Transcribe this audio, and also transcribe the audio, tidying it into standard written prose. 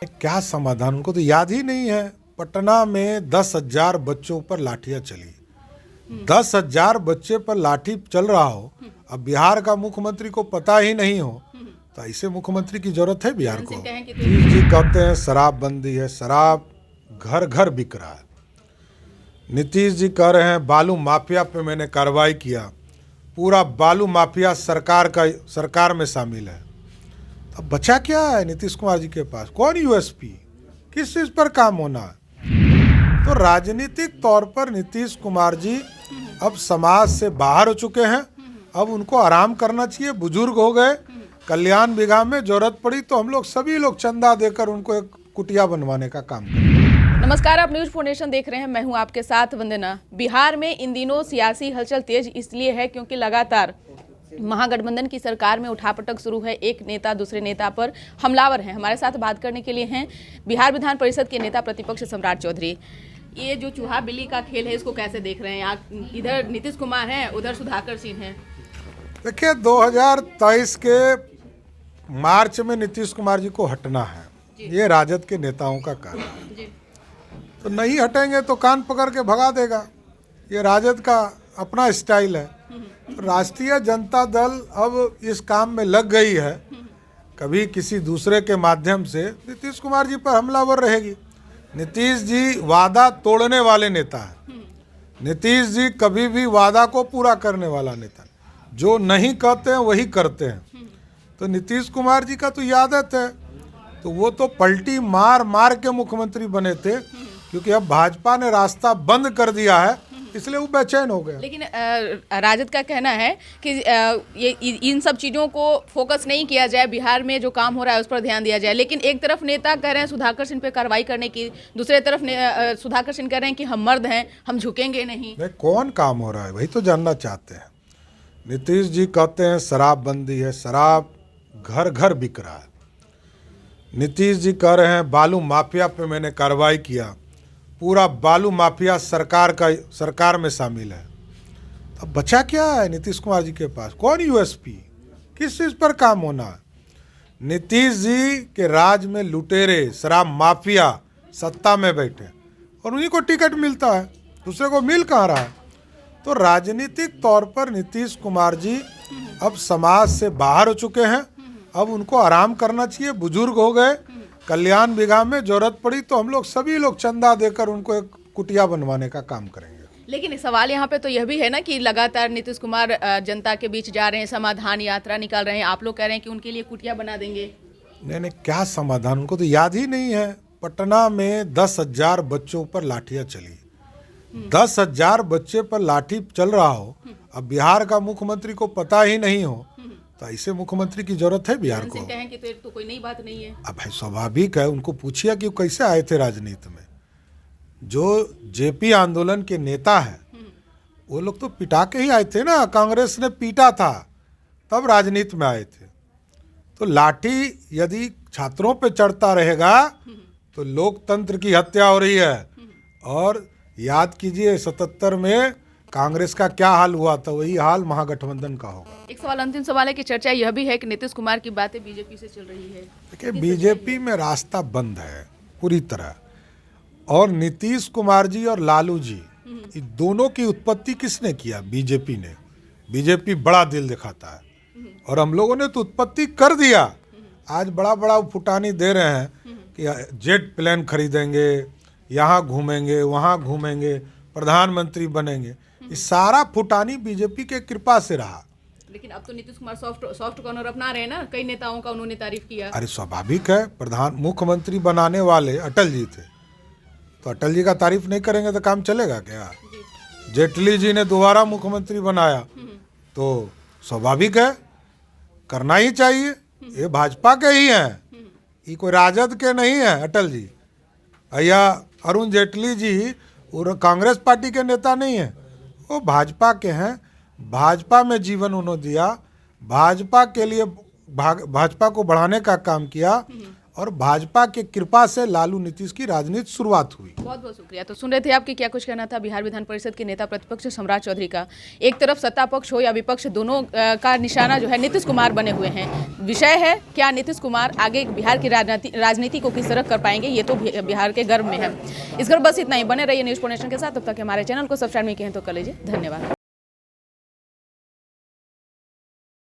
क्या समाधान, उनको तो याद ही नहीं है। पटना में 10,000 बच्चों पर लाठियां चली। 10,000 बच्चे पर लाठी चल रहा हो, अब बिहार का मुख्यमंत्री को पता ही नहीं हो, तो ऐसे मुख्यमंत्री की जरूरत है बिहार को? जी कहते हैं शराबबंदी है, शराब घर घर बिक रहा है। नीतीश जी कह रहे हैं बालू माफिया पे मैंने कार्रवाई किया, पूरा बालू माफिया सरकार में शामिल है। अब बचा क्या है नीतीश कुमार जी के पास? कौन यूएसपी, किस चीज पर काम होना है? तो राजनीतिक तौर पर नीतीश कुमार जी अब समाज से बाहर हो चुके हैं। अब उनको आराम करना चाहिए, बुजुर्ग हो गए। कल्याण बिघा में जरूरत पड़ी तो हम लोग सभी लोग चंदा देकर उनको एक कुटिया बनवाने का काम करें। नमस्कार, आप न्यूज फोर्नेशन देख रहे हैं। मैं हूं आपके साथ वंदना। बिहार में इन दिनों सियासी हलचल तेज इसलिए है क्योंकि लगातार महागठबंधन की सरकार में उठापटक शुरू है। एक नेता दूसरे नेता पर हमलावर है। हमारे साथ बात करने के लिए हैं बिहार विधान परिषद के नेता प्रतिपक्ष सम्राट चौधरी। ये जो चूहा बिल्ली का खेल है, इसको कैसे देख रहे हैं आप? इधर नीतीश कुमार हैं, उधर सुधाकर सिंह हैं। देखिए, 2023 के मार्च में नीतीश कुमार जी को हटना है। ये राजद के नेताओं का कार्य है। तो नहीं हटेंगे तो कान पकड़ के भगा देगा। ये राजद का अपना स्टाइल है। राष्ट्रीय जनता दल अब इस काम में लग गई है। कभी किसी दूसरे के माध्यम से नीतीश कुमार जी पर हमलावर रहेगी। नीतीश जी वादा तोड़ने वाले नेता है। नीतीश जी कभी भी वादा को पूरा करने वाला नेता, जो नहीं कहते हैं वही करते हैं। तो नीतीश कुमार जी का तो ये आदत है। तो वो तो पलटी मार मार के मुख्यमंत्री बने थे, क्योंकि अब भाजपा ने रास्ता बंद कर दिया है, इसलिए वो बेचैन हो गया। लेकिन राजद का कहना है कि ये इन सब चीज़ों को फोकस नहीं किया जाए, बिहार में जो काम हो रहा है उस पर ध्यान दिया जाए। लेकिन एक तरफ नेता कह रहे हैं सुधाकर सिंह पे कार्रवाई करने की, दूसरे तरफ सुधाकर सिंह कह रहे हैं कि हम मर्द हैं, हम झुकेंगे नहीं। कौन काम हो रहा है वही तो जानना चाहते हैं। नीतीश जी कहते हैं शराबबंदी है, शराब घर घर बिक रहा है। नीतीश जी कह रहे हैं बालू माफिया पे मैंने कार्रवाई किया, पूरा बालू माफिया सरकार में शामिल है। अब बचा क्या है नीतीश कुमार जी के पास? कौन यूएसपी, किस चीज पर काम होना है? नीतीश जी के राज में लुटेरे शराब माफिया सत्ता में बैठे और उन्हीं को टिकट मिलता है, दूसरे को मिल कहाँ रहा है? तो राजनीतिक तौर पर नीतीश कुमार जी अब समाज से बाहर हो चुके हैं। अब उनको आराम करना चाहिए, बुजुर्ग हो गए। कल्याण बिघा में जरूरत पड़ी तो हम लोग सभी लोग चंदा देकर उनको एक कुटिया बनवाने का काम करेंगे। लेकिन सवाल यहाँ पे तो यह भी है ना कि लगातार नीतीश कुमार जनता के बीच जा रहे हैं, समाधान यात्रा निकाल रहे हैं। आप लोग कह रहे हैं कि उनके लिए कुटिया बना देंगे। नहीं, क्या समाधान, उनको तो याद ही नहीं है। पटना में 10,000 बच्चों पर लाठियां चली। 10,000 बच्चे पर लाठी चल रहा हो, अब बिहार का मुख्यमंत्री को पता ही नहीं हो, तो ऐसे मुख्यमंत्री की जरूरत है बिहार को? कहें कि तो कोई नई बात नहीं है। अब स्वाभाविक है, उनको पूछिए कि वो कैसे आए थे राजनीति में। जो जेपी आंदोलन के नेता है वो लोग तो पिटा के ही आए थे ना, कांग्रेस ने पीटा था तब राजनीति में आए थे। तो लाठी यदि छात्रों पे चढ़ता रहेगा तो लोकतंत्र की हत्या हो रही है। और याद कीजिए 77 में कांग्रेस का क्या हाल हुआ था, वही हाल महागठबंधन का होगा। एक सवाल, अंतिम सवाल है कि चर्चा यह भी है कि नीतीश कुमार की बातें बीजेपी से चल रही है। देखिए, बीजेपी में रास्ता बंद है पूरी तरह। और नीतीश कुमार जी और लालू जी, इन दोनों की उत्पत्ति किसने किया? बीजेपी ने। बीजेपी बड़ा दिल दिखाता है और हम लोगों ने तो उत्पत्ति कर दिया। आज बड़ा बड़ा फुटानी दे रहे हैं कि जेट प्लेन खरीदेंगे, यहाँ घूमेंगे, वहाँ घूमेंगे, प्रधानमंत्री बनेंगे। ये सारा फुटानी बीजेपी के कृपा से रहा। लेकिन अब तो नीतीश कुमार सॉफ्ट कॉर्नर अपना रहे हैं ना, कई नेताओं का उन्होंने तारीफ किया। अरे स्वाभाविक है, मुख्यमंत्री बनाने वाले अटल जी थे, तो अटल जी का तारीफ नहीं करेंगे तो काम चलेगा क्या? जेटली जी ने दोबारा मुख्यमंत्री बनाया, तो स्वाभाविक है करना ही चाहिए। ये भाजपा के ही हैं, ये कोई राजद के नहीं है। अटल जी या अरुण जेटली जी और कांग्रेस पार्टी के नेता नहीं है, वो भाजपा के हैं। भाजपा में जीवन उन्होंने दिया, भाजपा के लिए भाजपा को बढ़ाने का काम किया और भाजपा के कृपा से लालू नीतीश की राजनीति शुरुआत हुई। बहुत बहुत शुक्रिया। तो सुन रहे थे आपकी क्या कुछ कहना था बिहार विधान परिषद के नेता प्रतिपक्ष सम्राट चौधरी का। एक तरफ सत्ता पक्ष हो या विपक्ष, दोनों का निशाना जो है नीतीश कुमार बने हुए हैं। विषय है क्या नीतीश कुमार आगे बिहार की राजनीति को किस तरह कर पाएंगे, ये तो बिहार के गर्व में है। इस घर बस इतना ही। बने रहिए न्यूज़ 4 नेशन के साथ। तब तक हमारे चैनल को सब्सक्राइब नहीं किए हैं तो कर लीजिए। धन्यवाद।